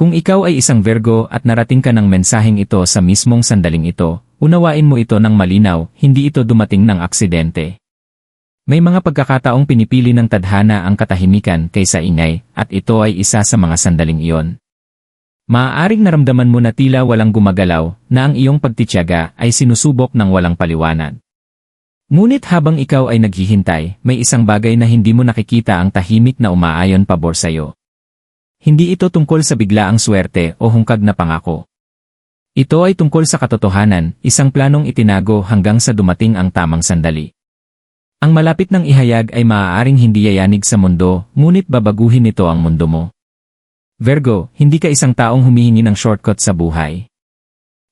Kung ikaw ay isang Virgo at narating ka ng mensaheng ito sa mismong sandaling ito, unawain mo ito ng malinaw, hindi ito dumating ng aksidente. May mga pagkakataong pinipili ng tadhana ang katahimikan kaysa ingay, at ito ay isa sa mga sandaling iyon. Maaaring naramdaman mo na tila walang gumagalaw, na ang iyong pagtitiyaga ay sinusubok ng walang paliwanag. Ngunit habang ikaw ay naghihintay, may isang bagay na hindi mo nakikita ang tahimik na umaayon pabor sa'yo. Hindi ito tungkol sa biglaang swerte o hungkag na pangako. Ito ay tungkol sa katotohanan, isang planong itinago hanggang sa dumating ang tamang sandali. Ang malapit ng ihayag ay maaaring hindi yayanig sa mundo, ngunit babaguhin nito ang mundo mo. Virgo, hindi ka isang taong humihingi ng shortcut sa buhay.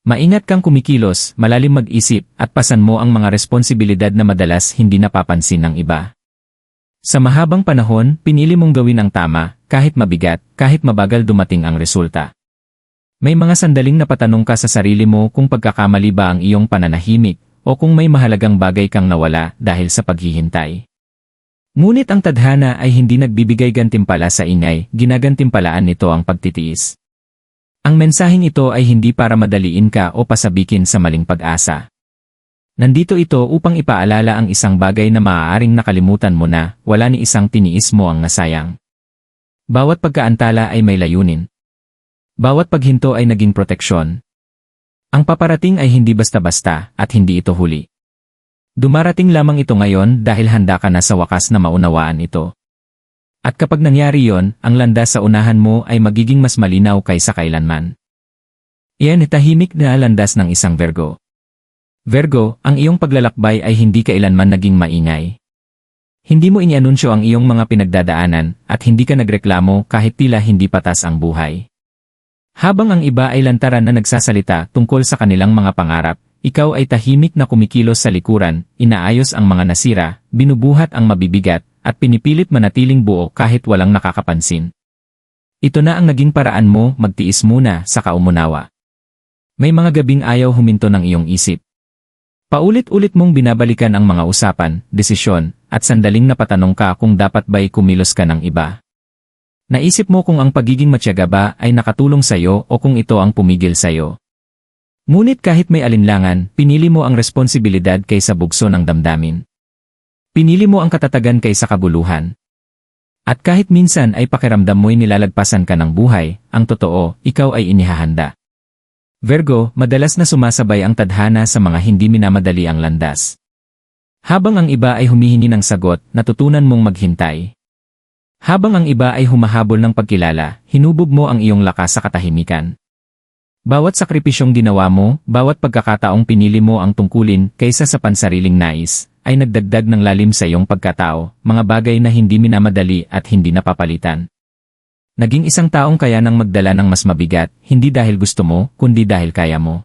Maingat kang kumikilos, malalim mag-isip, at pasan mo ang mga responsibilidad na madalas hindi napapansin ng iba. Sa mahabang panahon, pinili mong gawin ang tama, kahit mabigat, kahit mabagal dumating ang resulta. May mga sandaling napatanong ka sa sarili mo kung pagkakamali ba ang iyong pananahimik, o kung may mahalagang bagay kang nawala dahil sa paghihintay. Ngunit ang tadhana ay hindi nagbibigay gantimpala sa ingay, ginagantimpalaan nito ang pagtitiis. Ang mensaheng ito ay hindi para madaliin ka o pasabikin sa maling pag-asa. Nandito ito upang ipaalala ang isang bagay na maaaring nakalimutan mo na, wala ni isang tiniis mo ang nasayang. Bawat pagkaantala ay may layunin. Bawat paghinto ay naging proteksyon. Ang paparating ay hindi basta-basta at hindi ito huli. Dumarating lamang ito ngayon dahil handa ka na sa wakas na maunawaan ito. At kapag nangyari yon, ang landas sa unahan mo ay magiging mas malinaw kaysa kailanman. Iyan tahimik na landas ng isang Virgo. Virgo, ang iyong paglalakbay ay hindi kailanman naging maingay. Hindi mo inianunsyo ang iyong mga pinagdadaanan at hindi ka nagreklamo kahit tila hindi patas ang buhay. Habang ang iba ay lantaran na nagsasalita tungkol sa kanilang mga pangarap, ikaw ay tahimik na kumikilos sa likuran, inaayos ang mga nasira, binubuhat ang mabibigat, at pinipilit manatiling buo kahit walang nakakapansin. Ito na ang naging paraan mo, magtiis muna, saka umunawa. May mga gabing ayaw huminto ng iyong isip. Paulit-ulit mong binabalikan ang mga usapan, desisyon, at sandaling napatanong ka kung dapat ba'y kumilos ka ng iba. Naisip mo kung ang pagiging matyaga ba ay nakatulong sa'yo o kung ito ang pumigil sa'yo. Ngunit kahit may alinlangan, pinili mo ang responsibilidad kaysa bugso ng damdamin. Pinili mo ang katatagan kaysa kabuluhan. At kahit minsan ay pakiramdam mo'y nilalagpasan ka ng buhay, ang totoo, ikaw ay inihahanda. Virgo, madalas na sumasabay ang tadhana sa mga hindi minamadali ang landas. Habang ang iba ay humihingi ng sagot, natutunan mong maghintay. Habang ang iba ay humahabol ng pagkilala, hinubog mo ang iyong lakas sa katahimikan. Bawat sakripisyong ginawa mo, bawat pagkakataong pinili mo ang tungkulin kaysa sa pansariling nais, ay nagdagdag ng lalim sa iyong pagkatao, mga bagay na hindi minamadali at hindi napapalitan. Naging isang taong kaya nang magdala ng mas mabigat, hindi dahil gusto mo, kundi dahil kaya mo.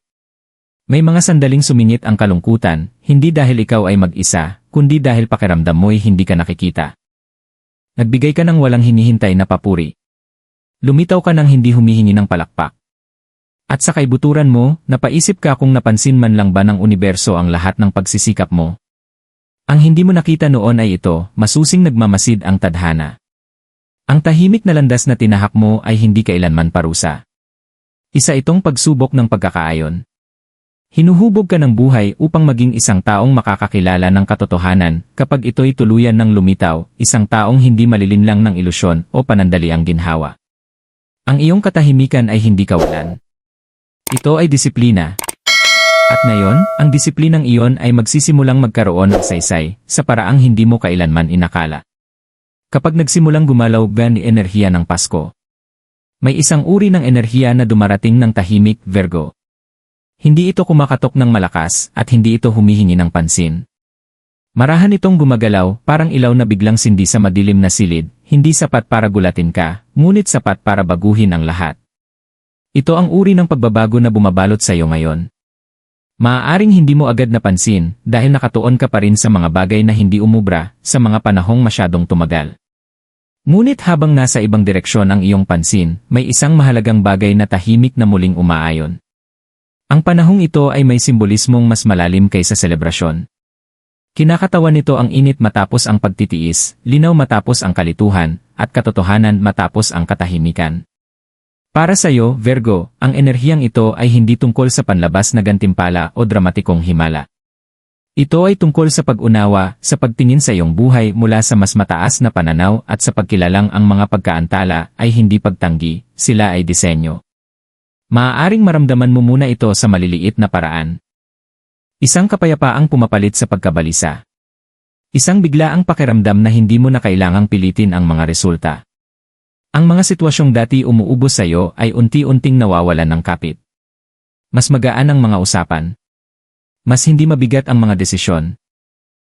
May mga sandaling sumingit ang kalungkutan, hindi dahil ikaw ay mag-isa, kundi dahil pakiramdam mo'y hindi ka nakikita. Nagbigay ka ng walang hinihintay na papuri. Lumitaw ka ng hindi humihingi ng palakpak. At sa kaibuturan mo, napaisip ka kung napansin man lang ba ng universo ang lahat ng pagsisikap mo. Ang hindi mo nakita noon ay ito, masusing nagmamasid ang tadhana. Ang tahimik na landas na tinahak mo ay hindi kailanman parusa. Isa itong pagsubok ng pagkakaayon. Hinuhubog ka ng buhay upang maging isang taong makakakilala ng katotohanan kapag ito'y tuluyan ng lumitaw, isang taong hindi malilinlang ng ilusyon o panandaliang ginhawa. Ang iyong katahimikan ay hindi kawalan. Ito ay disiplina. At ngayon, ang disiplinang iyon ay magsisimulang magkaroon ng saysay sa paraang hindi mo kailanman inakala. Kapag nagsimulang gumalaw ang enerhiya ng Pasko, may isang uri ng enerhiya na dumarating ng tahimik, Virgo. Hindi ito kumakatok ng malakas at hindi ito humihingi ng pansin. Marahan itong gumagalaw, parang ilaw na biglang sindi sa madilim na silid, hindi sapat para gulatin ka, ngunit sapat para baguhin ang lahat. Ito ang uri ng pagbabago na bumabalot sa iyo ngayon. Maaaring hindi mo agad napansin dahil nakatuon ka pa rin sa mga bagay na hindi umubra sa mga panahong masyadong tumagal. Ngunit habang nasa ibang direksyon ang iyong pansin, may isang mahalagang bagay na tahimik na muling umaayon. Ang panahong ito ay may simbolismong mas malalim kaysa selebrasyon. Kinakatawan nito ang init matapos ang pagtitiis, linaw matapos ang kalituhan, at katotohanan matapos ang katahimikan. Para sa'yo, Virgo, ang enerhiyang ito ay hindi tungkol sa panlabas na gantimpala o dramatikong himala. Ito ay tungkol sa pag-unawa, sa pagtingin sa iyong buhay mula sa mas mataas na pananaw at sa pagkilalang ang mga pagkaantala ay hindi pagtanggi, sila ay disenyo. Maaaring maramdaman mo muna ito sa maliliit na paraan. Isang kapayapaang pumapalit sa pagkabalisa. Isang biglaang pakiramdam na hindi mo na kailangang pilitin ang mga resulta. Ang mga sitwasyong dati umuubos sa iyo ay unti-unting nawawalan ng kapit. Mas magaan ang mga usapan. Mas hindi mabigat ang mga desisyon.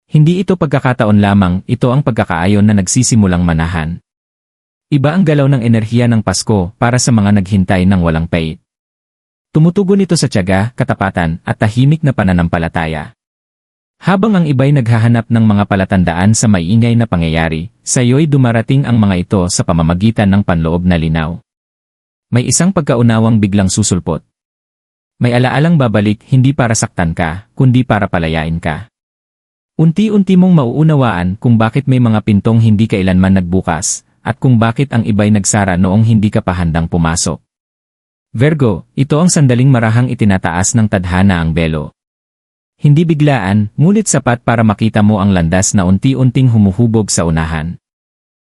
Hindi ito pagkakataon lamang, ito ang pagkakaayon na nagsisimulang manahan. Iba ang galaw ng enerhiya ng Pasko para sa mga naghintay ng walang pait. Tumutugon ito sa tiyaga, katapatan, at tahimik na pananampalataya. Habang ang iba'y naghahanap ng mga palatandaan sa maiingay na pangyayari, sa iyo'y dumarating ang mga ito sa pamamagitan ng panloob na linaw. May isang pagkaunawang biglang susulpot. May alaalang babalik hindi para saktan ka, kundi para palayain ka. Unti-unti mong mauunawaan kung bakit may mga pintong hindi kailanman nagbukas, at kung bakit ang iba'y nagsara noong hindi ka pa handang pumasok. Virgo, ito ang sandaling marahang itinataas ng tadhana ang belo. Hindi biglaan, ngunit sapat para makita mo ang landas na unti-unting humuhubog sa unahan.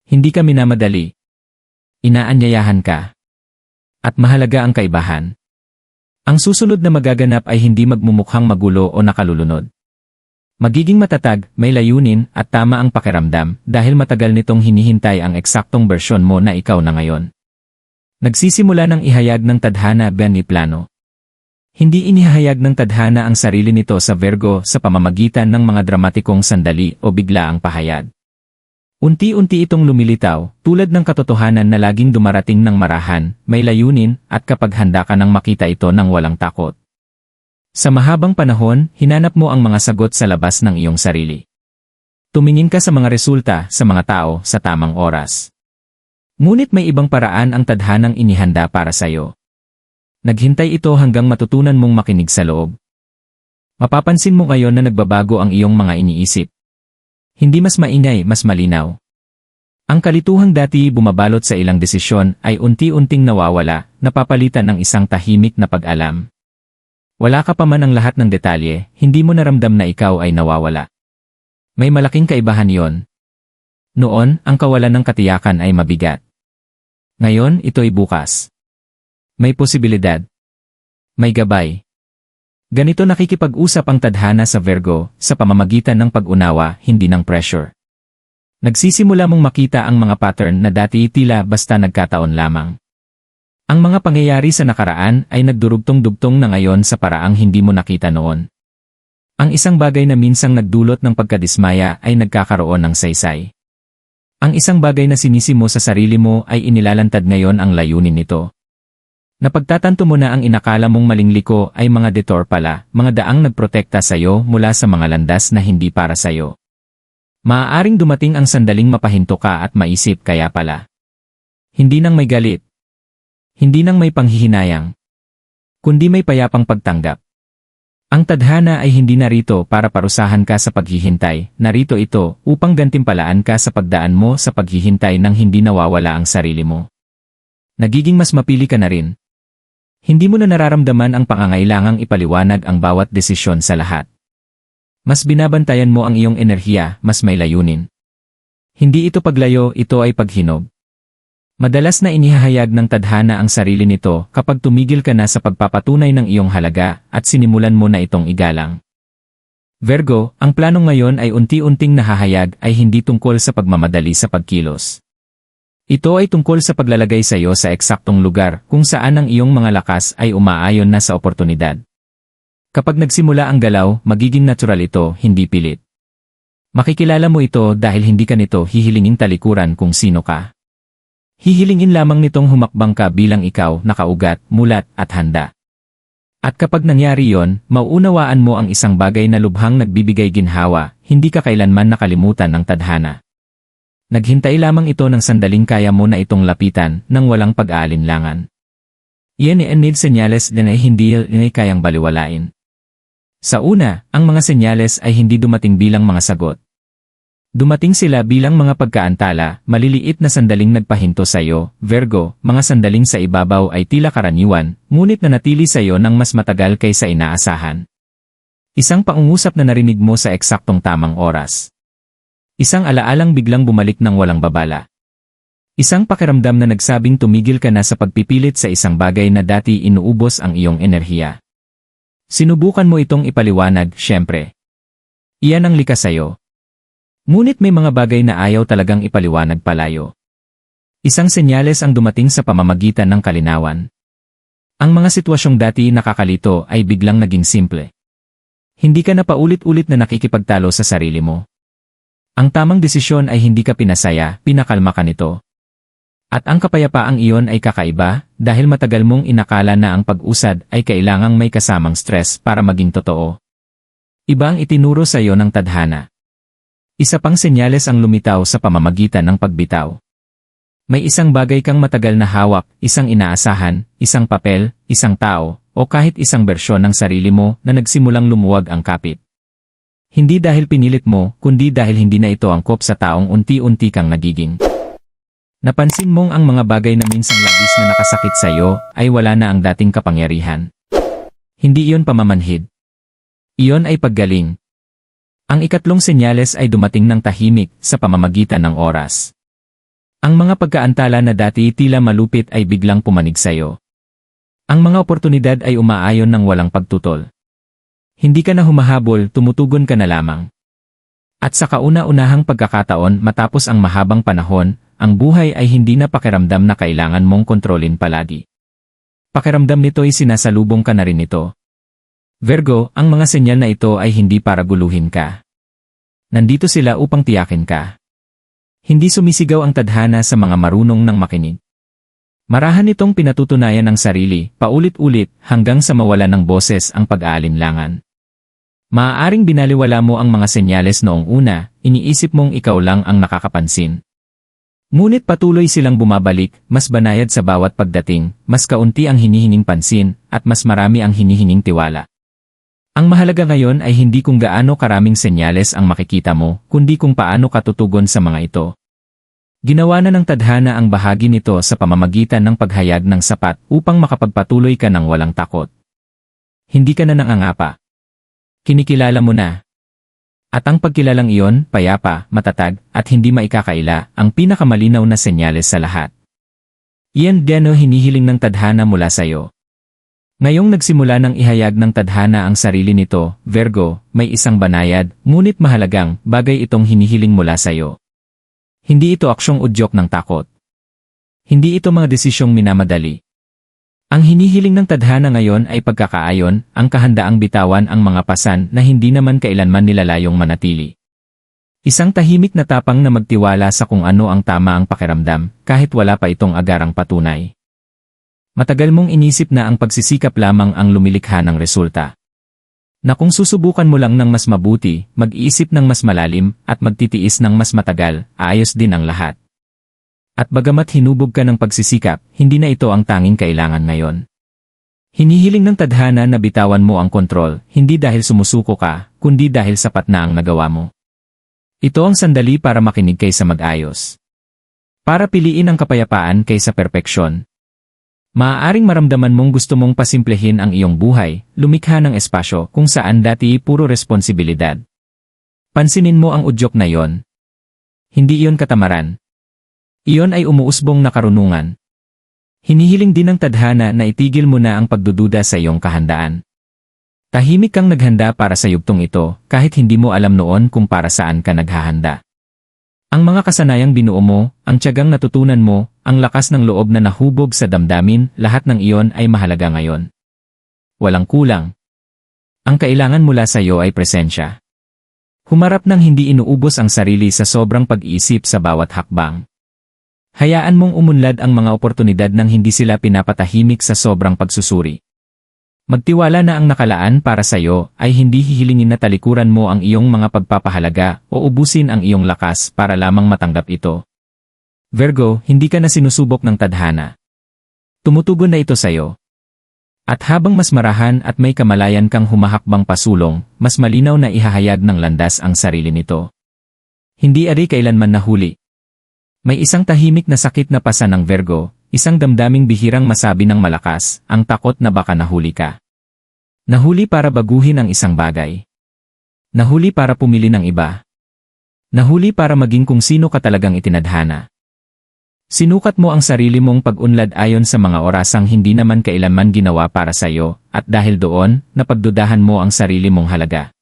Hindi ka minamadali. Inaanyayahan ka. At mahalaga ang kaibahan. Ang susunod na magaganap ay hindi magmumukhang magulo o nakalulunod. Magiging matatag, may layunin, at tama ang pakiramdam dahil matagal nitong hinihintay ang eksaktong bersyon mo na ikaw na ngayon. Nagsisimula ng ihayag ng tadhana Beni Plano. Hindi inihayag ng tadhana ang sarili nito sa Virgo sa pamamagitan ng mga dramatikong sandali o biglaang pahayag. Unti-unti itong lumilitaw, tulad ng katotohanan na laging dumarating ng marahan, may layunin, at kapag handa ka nang makita ito ng walang takot. Sa mahabang panahon, hinanap mo ang mga sagot sa labas ng iyong sarili. Tumingin ka sa mga resulta, sa mga tao, sa tamang oras. Ngunit may ibang paraan ang tadhanang inihanda para sa iyo. Naghintay ito hanggang matutunan mong makinig sa loob. Mapapansin mo ngayon na nagbabago ang iyong mga iniisip. Hindi mas maingay, mas malinaw. Ang kalituhang dati bumabalot sa ilang desisyon ay unti-unting nawawala, napapalitan ng isang tahimik na pag-alam. Wala ka pa man ang lahat ng detalye, hindi mo naramdam na ikaw ay nawawala. May malaking kaibahan yon. Noon, ang kawalan ng katiyakan ay mabigat. Ngayon, ito'y bukas. May posibilidad. May gabay. Ganito nakikipag-usap ang tadhana sa Virgo, sa pamamagitan ng pag-unawa, hindi ng pressure. Nagsisimula mong makita ang mga pattern na dati tila basta nagkataon lamang. Ang mga pangyayari sa nakaraan ay nagdurugtong-dugtong na ngayon sa paraang hindi mo nakita noon. Ang isang bagay na minsang nagdulot ng pagkadismaya ay nagkakaroon ng saysay. Ang isang bagay na sinisi mo sa sarili mo ay inilalantad ngayon ang layunin nito. Napagtatanto mo na ang inakala mong maling liko ay mga detour pala, mga daang nagprotekta sa iyo mula sa mga landas na hindi para sa iyo. Maaaring dumating ang sandaling mapahinto ka at maisip kaya pala. Hindi nang may galit. Hindi nang may panghihinayang. Kundi may payapang pagtanggap. Ang tadhana ay hindi narito para parusahan ka sa paghihintay, narito ito upang gantimpalaan ka sa pagdaan mo sa paghihintay nang hindi nawawala ang sarili mo. Nagiging mas mapili ka na rin. Hindi mo na nararamdaman ang pangangailangang ipaliwanag ang bawat desisyon sa lahat. Mas binabantayan mo ang iyong enerhiya, mas may layunin. Hindi ito paglayo, ito ay paghinog. Madalas na inihahayag ng tadhana ang sarili nito kapag tumigil ka na sa pagpapatunay ng iyong halaga at sinimulan mo na itong igalang. Virgo, ang plano ngayon ay unti-unting nahahayag ay hindi tungkol sa pagmamadali sa pagkilos. Ito ay tungkol sa paglalagay sa iyo sa eksaktong lugar kung saan ang iyong mga lakas ay umaayon na sa oportunidad. Kapag nagsimula ang galaw, magiging natural ito, hindi pilit. Makikilala mo ito dahil hindi ka nito hihilingin talikuran kung sino ka. Hihilingin lamang nitong humakbang ka bilang ikaw, nakaugat, mulat, at handa. At kapag nangyari yon, mauunawaan mo ang isang bagay na lubhang nagbibigay ginhawa, hindi ka kailanman nakalimutan ng tadhana. Naghintay lamang ito ng sandaling kaya mo na itong lapitan nang walang pag-aalinlangan. Iyan ay senyales din ay hindi kayang baliwalain. Sa una, ang mga senyales ay hindi dumating bilang mga sagot. Dumating sila bilang mga pagkaantala, maliliit na sandaling nagpahinto sa'yo, Virgo, mga sandaling sa ibabaw ay tila karaniwan, ngunit nanatili sa'yo ng mas matagal kaysa inaasahan. Isang pangungusap na narinig mo sa eksaktong tamang oras. Isang alaalang biglang bumalik ng walang babala. Isang pakiramdam na nagsabing tumigil ka na sa pagpipilit sa isang bagay na dati inuubos ang iyong enerhiya. Sinubukan mo itong ipaliwanag, syempre. Iyan ang likas sa'yo. Ngunit may mga bagay na ayaw talagang ipaliwanag palayo. Isang senyales ang dumating sa pamamagitan ng kalinawan. Ang mga sitwasyong dati nakakalito ay biglang naging simple. Hindi ka na paulit-ulit na nakikipagtalo sa sarili mo. Ang tamang desisyon ay hindi ka pinasaya, pinakalma ka nito. At ang kapayapaang iyon ay kakaiba dahil matagal mong inakala na ang pag-usad ay kailangang may kasamang stress para maging totoo. Iba ang itinuro sa iyo ng tadhana. Isa pang senyales ang lumitaw sa pamamagitan ng pagbitaw. May isang bagay kang matagal na hawak, isang inaasahan, isang papel, isang tao, o kahit isang bersyon ng sarili mo na nagsimulang lumuwag ang kapit. Hindi dahil pinilit mo, kundi dahil hindi na ito angkop sa taong unti-unti kang nagiging. Napansin mong ang mga bagay na minsang labis na nakasakit sa iyo ay wala na ang dating kapangyarihan. Hindi iyon pamamanhid. Iyon ay paggaling. Ang ikatlong senyales ay dumating ng tahimik sa pamamagitan ng oras. Ang mga pagkaantala na dati tila malupit ay biglang pumanig sa iyo. Ang mga oportunidad ay umaayon ng walang pagtutol. Hindi ka na humahabol, tumutugon ka na lamang. At sa kauna-unahang pagkakataon matapos ang mahabang panahon, ang buhay ay hindi na pakiramdam na kailangan mong kontrolin palagi. Pakiramdam nito ay sinasalubong ka na rin ito. Virgo, ang mga senyal na ito ay hindi para guluhin ka. Nandito sila upang tiyakin ka. Hindi sumisigaw ang tadhana sa mga marunong ng makinig. Marahan nitong pinatutunayan ang sarili, paulit-ulit, hanggang sa mawalan ng boses ang pag-aalinlangan. Maaaring binaliwala mo ang mga senyales noong una, iniisip mong ikaw lang ang nakakapansin. Ngunit patuloy silang bumabalik, mas banayad sa bawat pagdating, mas kaunti ang hinihinging pansin, at mas marami ang hinihinging tiwala. Ang mahalaga ngayon ay hindi kung gaano karaming senyales ang makikita mo, kundi kung paano ka tutugon sa mga ito. Ginawa na ng tadhana ang bahagi nito sa pamamagitan ng paghayag ng sapat upang makapagpatuloy ka ng walang takot. Hindi ka na nangangapa. Kinikilala mo na. At ang pagkilalang iyon, payapa, matatag, at hindi maikakaila, ang pinakamalinaw na senyales sa lahat. Iyan din ang hinihiling ng tadhana mula sa iyo. Ngayong nagsimula ng ihayag ng tadhana ang sarili nito, Virgo, may isang banayad, ngunit mahalagang, bagay itong hinihiling mula sa iyo. Hindi ito aksyong udyok ng takot. Hindi ito mga desisyong minamadali. Ang hinihiling ng tadhana ngayon ay pagkakaayon, ang kahandaang bitawan ang mga pasan na hindi naman kailanman nilalayong manatili. Isang tahimik na tapang na magtiwala sa kung ano ang tama ang pakiramdam, kahit wala pa itong agarang patunay. Matagal mong inisip na ang pagsisikap lamang ang lumilikha ng resulta. Na kung susubukan mo lang ng mas mabuti, mag-iisip ng mas malalim, at magtitiis ng mas matagal, aayos din ang lahat. At bagamat hinubog ka ng pagsisikap, hindi na ito ang tanging kailangan ngayon. Hinihiling ng tadhana na bitawan mo ang kontrol, hindi dahil sumusuko ka, kundi dahil sapat na ang nagawa mo. Ito ang sandali para makinig kaysa mag-ayos. Para piliin ang kapayapaan kaysa perpeksyon. Maaaring maramdaman mong gusto mong pasimplehin ang iyong buhay, lumikha ng espasyo kung saan dati puro responsibilidad. Pansinin mo ang udyok na iyon. Hindi iyon katamaran. Iyon ay umuusbong na karunungan. Hinihiling din ng tadhana na itigil mo na ang pagdududa sa iyong kahandaan. Tahimik kang naghanda para sa yugtong ito, kahit hindi mo alam noon kung para saan ka naghahanda. Ang mga kasanayang binuo mo, ang tiyagang natutunan mo, ang lakas ng loob na nahubog sa damdamin, lahat ng iyon ay mahalaga ngayon. Walang kulang. Ang kailangan mula sa iyo ay presensya. Humarap ng hindi inuubos ang sarili sa sobrang pag-iisip sa bawat hakbang. Hayaan mong umunlad ang mga oportunidad nang hindi sila pinapatahimik sa sobrang pagsusuri. Magtiwala na ang nakalaan para sa iyo ay hindi hihilingin na talikuran mo ang iyong mga pagpapahalaga o ubusin ang iyong lakas para lamang matanggap ito. Virgo, hindi ka na sinusubok ng tadhana. Tumutugon na ito sa iyo. At habang mas marahan at may kamalayan kang humahakbang pasulong, mas malinaw na ihahayag ng landas ang sarili nito. Hindi ari kailanman nahuli. May isang tahimik na sakit na pasa ng Virgo, isang damdaming bihirang masabi ng malakas, ang takot na baka nahuli ka. Nahuli para baguhin ang isang bagay. Nahuli para pumili ng iba. Nahuli para maging kung sino ka talagang itinadhana. Sinukat mo ang sarili mong pag-unlad ayon sa mga orasang hindi naman kailanman ginawa para sa iyo, at dahil doon, napagdudahan mo ang sarili mong halaga.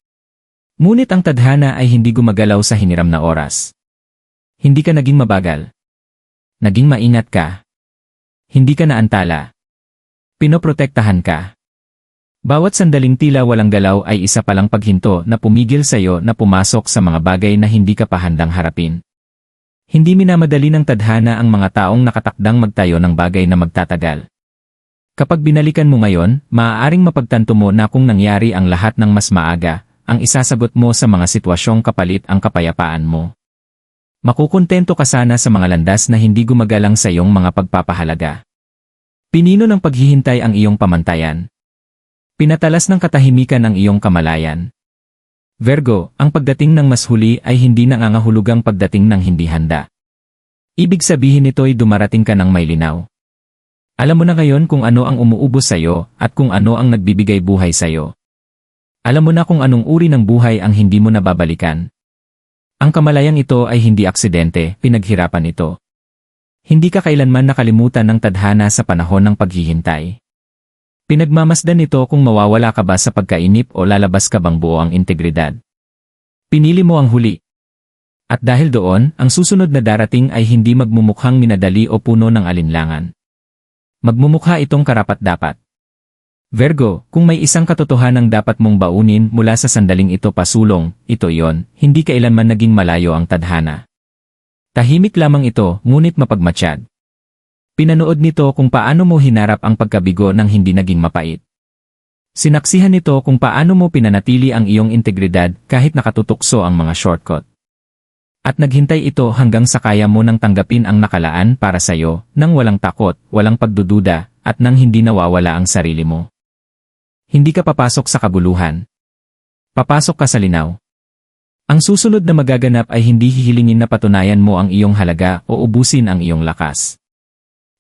Ngunit ang tadhana ay hindi gumagalaw sa hiniram na oras. Hindi ka naging mabagal. Naging maingat ka. Hindi ka naantala. Pinoprotektahan ka. Bawat sandaling tila walang galaw ay isa palang paghinto na pumigil sa iyo na pumasok sa mga bagay na hindi ka pa handang harapin. Hindi minamadali ng tadhana ang mga taong nakatakdang magtayo ng bagay na magtatagal. Kapag binalikan mo ngayon, maaaring mapagtanto mo na kung nangyari ang lahat ng mas maaga, ang isasagot mo sa mga sitwasyong kapalit ang kapayapaan mo. Makukontento ka sana sa mga landas na hindi gumagalang sa iyong mga pagpapahalaga. Pinino ng paghihintay ang iyong pamantayan. Pinatalas ng katahimikan ang iyong kamalayan. Virgo, ang pagdating ng mas huli ay hindi nangangahulugang pagdating ng hindi handa. Ibig sabihin nito'y dumarating ka ng may linaw. Alam mo na ngayon kung ano ang umuubos sa iyo at kung ano ang nagbibigay buhay sa iyo. Alam mo na kung anong uri ng buhay ang hindi mo nababalikan. Ang kamalayang ito ay hindi aksidente, pinaghirapan ito. Hindi ka kailanman nakalimutan ng tadhana sa panahon ng paghihintay. Pinagmamasdan nito kung mawawala ka ba sa pagkainip o lalabas ka bang buo ang integridad. Pinili mo ang huli. At dahil doon, ang susunod na darating ay hindi magmumukhang minadali o puno ng alinlangan. Magmumukha itong karapat-dapat. Virgo, kung may isang katotohanang dapat mong baunin mula sa sandaling ito pasulong, ito yon, hindi kailanman naging malayo ang tadhana. Tahimik lamang ito, ngunit mapagmatsyag. Pinanood nito kung paano mo hinarap ang pagkabigo ng hindi naging mapait. Sinaksihan nito kung paano mo pinanatili ang iyong integridad kahit nakatutukso ang mga shortcut. At naghintay ito hanggang sa kaya mo nang tanggapin ang nakalaan para sa iyo, nang walang takot, walang pagdududa, at nang hindi nawawala ang sarili mo. Hindi ka papasok sa kaguluhan. Papasok ka sa linaw. Ang susunod na magaganap ay hindi hihilingin na patunayan mo ang iyong halaga o ubusin ang iyong lakas.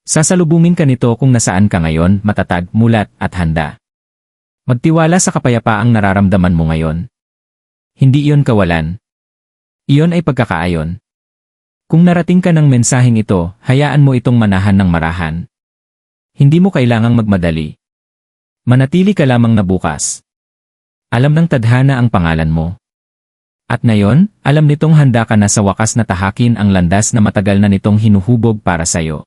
Sasalubungin ka nito kung nasaan ka ngayon, matatag, mulat, at handa. Magtiwala sa kapayapaang nararamdaman mo ngayon. Hindi iyon kawalan. Iyon ay pagkakaayon. Kung narating ka ng mensaheng ito, hayaan mo itong manahan ng marahan. Hindi mo kailangang magmadali. Manatili ka lamang na bukas. Alam ng tadhana ang pangalan mo. At ngayon, alam nitong handa ka na sa wakas na tahakin ang landas na matagal na nitong hinuhubog para sa iyo.